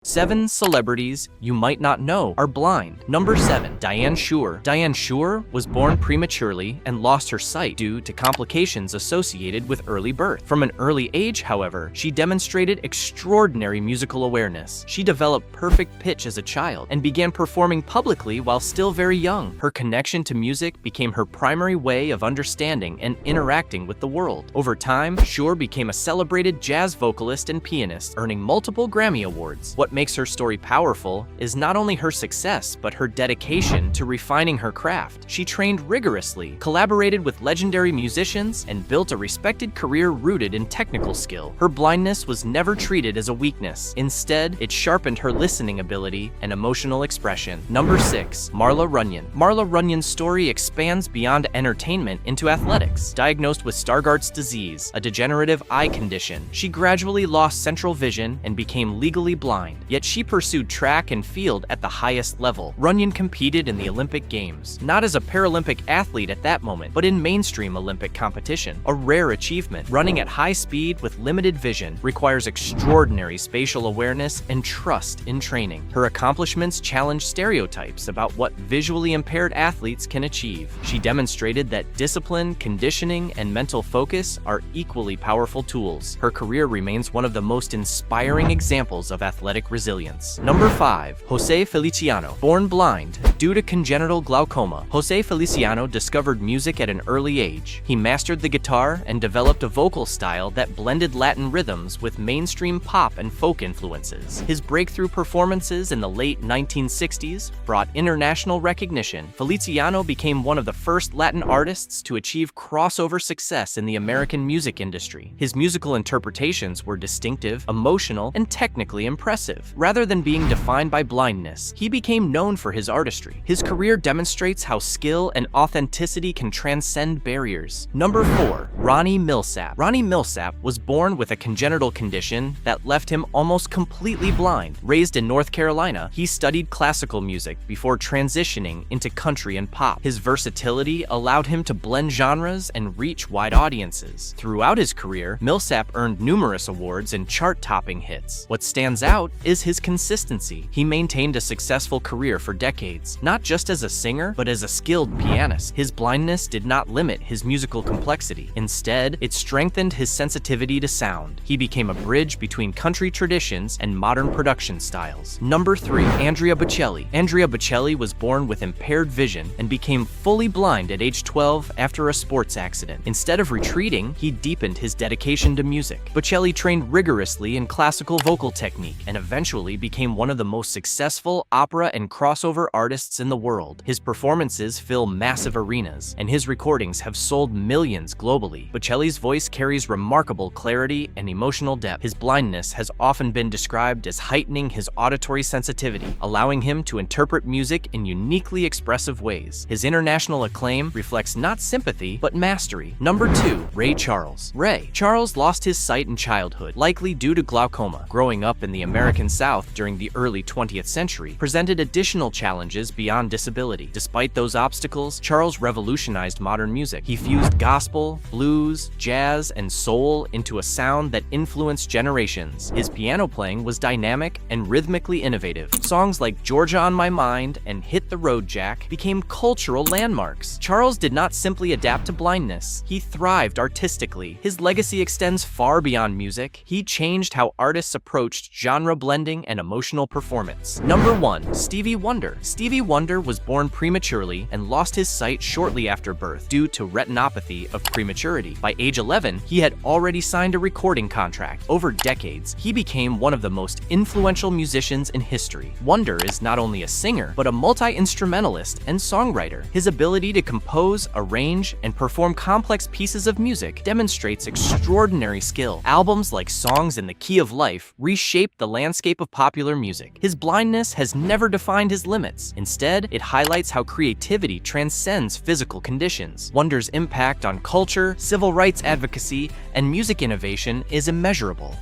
7 celebrities you might not know are blind. Number 7. Diane Shure. Diane Shure was born prematurely and lost her sight due to complications associated with early birth. From an early age, however, she demonstrated extraordinary musical awareness. She developed perfect pitch as a child and began performing publicly while still very young. Her connection to music became her primary way of understanding and interacting with the world. Over time, Shure became a celebrated jazz vocalist and pianist, earning multiple Grammy Awards. What makes her story powerful is not only her success, but her dedication to refining her craft. She trained rigorously, collaborated with legendary musicians, and built a respected career rooted in technical skill. Her blindness was never treated as a weakness. Instead, it sharpened her listening ability and emotional expression. Number 6. Marla Runyon. Marla Runyon's story expands beyond entertainment into athletics. Diagnosed with Stargardt's disease, a degenerative eye condition, she gradually lost central vision and became legally blind. Yet she pursued track and field at the highest level. Runyon competed in the Olympic Games, not as a Paralympic athlete at that moment, but in mainstream Olympic competition. A rare achievement. Running at high speed with limited vision requires extraordinary spatial awareness and trust in training. Her accomplishments challenge stereotypes about what visually impaired athletes can achieve. She demonstrated that discipline, conditioning, and mental focus are equally powerful tools. Her career remains one of the most inspiring examples of athletic resilience. Number 5. Jose Feliciano. Born blind due to congenital glaucoma, Jose Feliciano discovered music at an early age. He mastered the guitar and developed a vocal style that blended Latin rhythms with mainstream pop and folk influences. His breakthrough performances in the late 1960s brought international recognition. Feliciano became one of the first Latin artists to achieve crossover success in the American music industry. His musical interpretations were distinctive, emotional, and technically impressive. Rather than being defined by blindness, he became known for his artistry. His career demonstrates how skill and authenticity can transcend barriers. Number 4. Ronnie Milsap. Ronnie Milsap was born with a congenital condition that left him almost completely blind. Raised in North Carolina, he studied classical music before transitioning into country and pop. His versatility allowed him to blend genres and reach wide audiences. Throughout his career, Milsap earned numerous awards and chart-topping hits. What stands out is his consistency. He maintained a successful career for decades, not just as a singer, but as a skilled pianist. His blindness did not limit his musical complexity. Instead, it strengthened his sensitivity to sound. He became a bridge between country traditions and modern production styles. Number 3. Andrea Bocelli. Andrea Bocelli was born with impaired vision and became fully blind at age 12 after a sports accident. Instead of retreating, he deepened his dedication to music. Bocelli trained rigorously in classical vocal technique and eventually became one of the most successful opera and crossover artists in the world. His performances fill massive arenas, and his recordings have sold millions globally. Bocelli's voice carries remarkable clarity and emotional depth. His blindness has often been described as heightening his auditory sensitivity, allowing him to interpret music in uniquely expressive ways. His international acclaim reflects not sympathy, but mastery. Number 2. Ray Charles. Ray Charles lost his sight in childhood, likely due to glaucoma. Growing up in the American South during the early 20th century presented additional challenges beyond disability. Despite those obstacles, Charles revolutionized modern music. He fused gospel, blues, jazz, and soul into a sound that influenced generations. His piano playing was dynamic and rhythmically innovative. Songs like Georgia on My Mind and Hit the Road Jack became cultural landmarks. Charles did not simply adapt to blindness. He thrived artistically. His legacy extends far beyond music. He changed how artists approached genre blending and emotional performance. Number 1. Stevie Wonder. Stevie Wonder was born prematurely and lost his sight shortly after birth due to retinopathy of prematurity. By age 11, he had already signed a recording contract. Over decades, he became one of the most influential musicians in history. Wonder is not only a singer, but a multi-instrumentalist and songwriter. His ability to compose, arrange, and perform complex pieces of music demonstrates extraordinary skill. Albums like Songs in the Key of Life reshaped the landscape of popular music. His blindness has never defined his limits. Instead, it highlights how creativity transcends physical conditions. Wonder's impact on culture, civil rights advocacy, and music innovation is immeasurable.